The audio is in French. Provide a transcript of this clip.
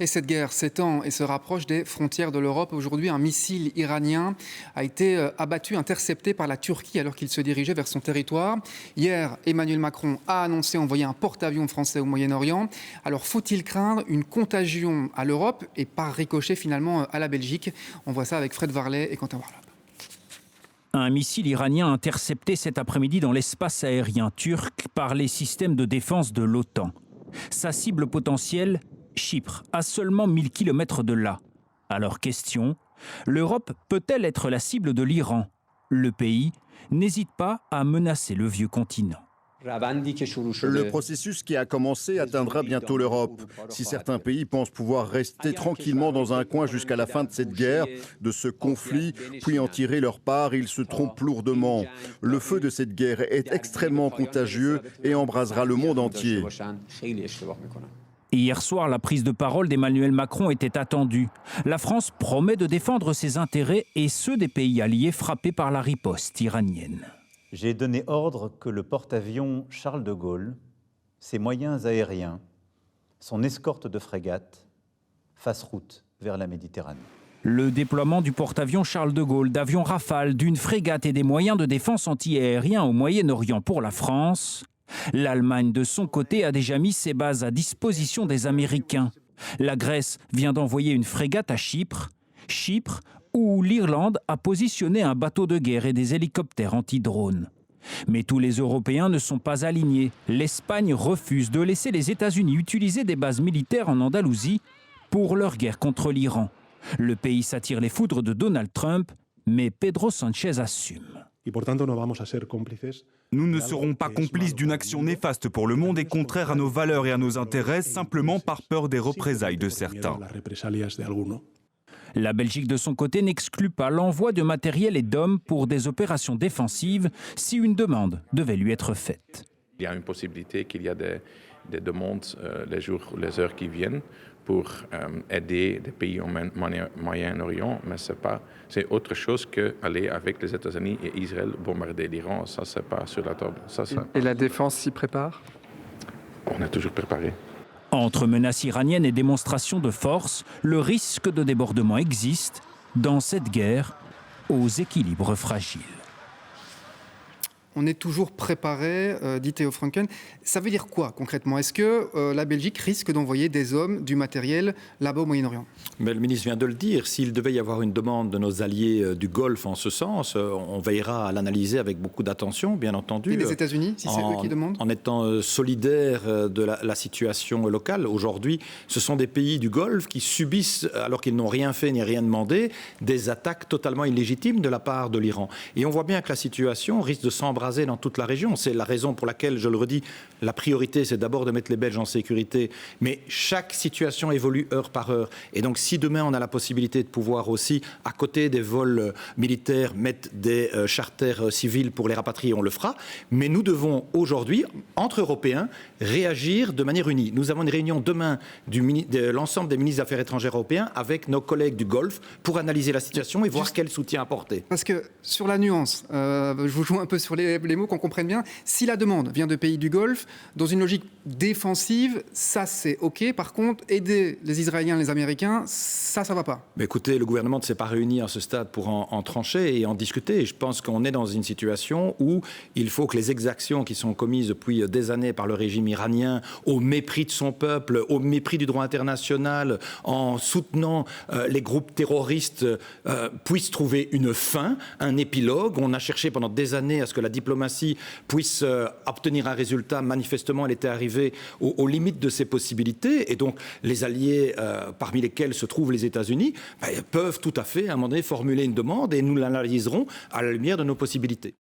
Et cette guerre s'étend et se rapproche des frontières de l'Europe. Aujourd'hui, un missile iranien a été abattu, intercepté par la Turquie alors qu'il se dirigeait vers son territoire. Hier, Emmanuel Macron a annoncé envoyer un porte-avions français au Moyen-Orient. Alors, faut-il craindre une contagion à l'Europe et par ricochet finalement à la Belgique? On voit ça avec Fred Varlet et Quentin Warlap. Un missile iranien intercepté cet après-midi dans l'espace aérien turc par les systèmes de défense de l'OTAN. Sa cible potentielle, Chypre, à seulement 1000 km de là. Alors question, l'Europe peut-elle être la cible de l'Iran? Le pays n'hésite pas à menacer le vieux continent. Le processus qui a commencé atteindra bientôt l'Europe. Si certains pays pensent pouvoir rester tranquillement dans un coin jusqu'à la fin de cette guerre, de ce conflit, puis en tirer leur part, ils se trompent lourdement. Le feu de cette guerre est extrêmement contagieux et embrasera le monde entier. Hier soir, la prise de parole d'Emmanuel Macron était attendue. La France promet de défendre ses intérêts et ceux des pays alliés frappés par la riposte iranienne. J'ai donné ordre que le porte-avions Charles de Gaulle, ses moyens aériens, son escorte de frégates, fassent route vers la Méditerranée. Le déploiement du porte-avions Charles de Gaulle, d'avions Rafale, d'une frégate et des moyens de défense anti-aériens au Moyen-Orient pour la France. L'Allemagne, de son côté, a déjà mis ses bases à disposition des Américains. La Grèce vient d'envoyer une frégate à Chypre. Chypre, où l'Irlande a positionné un bateau de guerre et des hélicoptères anti-drones. Mais tous les Européens ne sont pas alignés. L'Espagne refuse de laisser les États-Unis utiliser des bases militaires en Andalousie pour leur guerre contre l'Iran. Le pays s'attire les foudres de Donald Trump, mais Pedro Sánchez assume. Nous ne serons pas complices d'une action néfaste pour le monde et contraire à nos valeurs et à nos intérêts, simplement par peur des représailles de certains. La Belgique, de son côté, n'exclut pas l'envoi de matériel et d'hommes pour des opérations défensives si une demande devait lui être faite. Il y a une possibilité qu'il y a des demandes les jours ou les heures qui viennent pour aider des pays au Moyen-Orient, mais c'est autre chose qu'aller avec les États-Unis et Israël bombarder l'Iran. Ça, c'est pas sur la table. Et la défense s'y prépare? On a toujours préparé. Entre menaces iraniennes et démonstrations de force, le risque de débordement existe dans cette guerre aux équilibres fragiles. On est toujours préparé, dit Theo Franken. Ça veut dire quoi concrètement? Est-ce que la Belgique risque d'envoyer des hommes, du matériel là-bas au Moyen-Orient? Mais le ministre vient de le dire. S'il devait y avoir une demande de nos alliés du Golfe en ce sens, on veillera à l'analyser avec beaucoup d'attention, bien entendu. Et les États-Unis, si c'est eux qui demandent? En étant solidaires de la situation locale. Aujourd'hui, ce sont des pays du Golfe qui subissent, alors qu'ils n'ont rien fait ni rien demandé, des attaques totalement illégitimes de la part de l'Iran. Et on voit bien que la situation risque de s'embraser dans toute la région. C'est la raison pour laquelle, je le redis, la priorité, c'est d'abord de mettre les Belges en sécurité. Mais chaque situation évolue heure par heure. Et donc, si demain, on a la possibilité de pouvoir aussi, à côté des vols militaires, mettre des charters civils pour les rapatrier, on le fera. Mais nous devons aujourd'hui, entre Européens, réagir de manière unie. Nous avons une réunion demain de l'ensemble des ministres des Affaires étrangères européens avec nos collègues du Golfe pour analyser la situation et voir quel soutien apporter. Parce que sur la nuance, je vous joue un peu sur les mots, qu'on comprenne bien. Si la demande vient de pays du Golfe, dans une logique défensive, ça c'est OK. Par contre, aider les Israéliens, les Américains, ça va pas. Mais écoutez, le gouvernement ne s'est pas réuni à ce stade pour en trancher et en discuter. Et je pense qu'on est dans une situation où il faut que les exactions qui sont commises depuis des années par le régime iranien, au mépris de son peuple, au mépris du droit international, en soutenant les groupes terroristes, puissent trouver une fin, un épilogue. On a cherché pendant des années à ce que la diplomatie puisse obtenir un résultat. Manifestement, elle était arrivée aux limites de ses possibilités. Et donc, les alliés, parmi lesquels se trouvent les États-Unis, peuvent tout à fait, à un moment donné, formuler une demande et nous l'analyserons à la lumière de nos possibilités.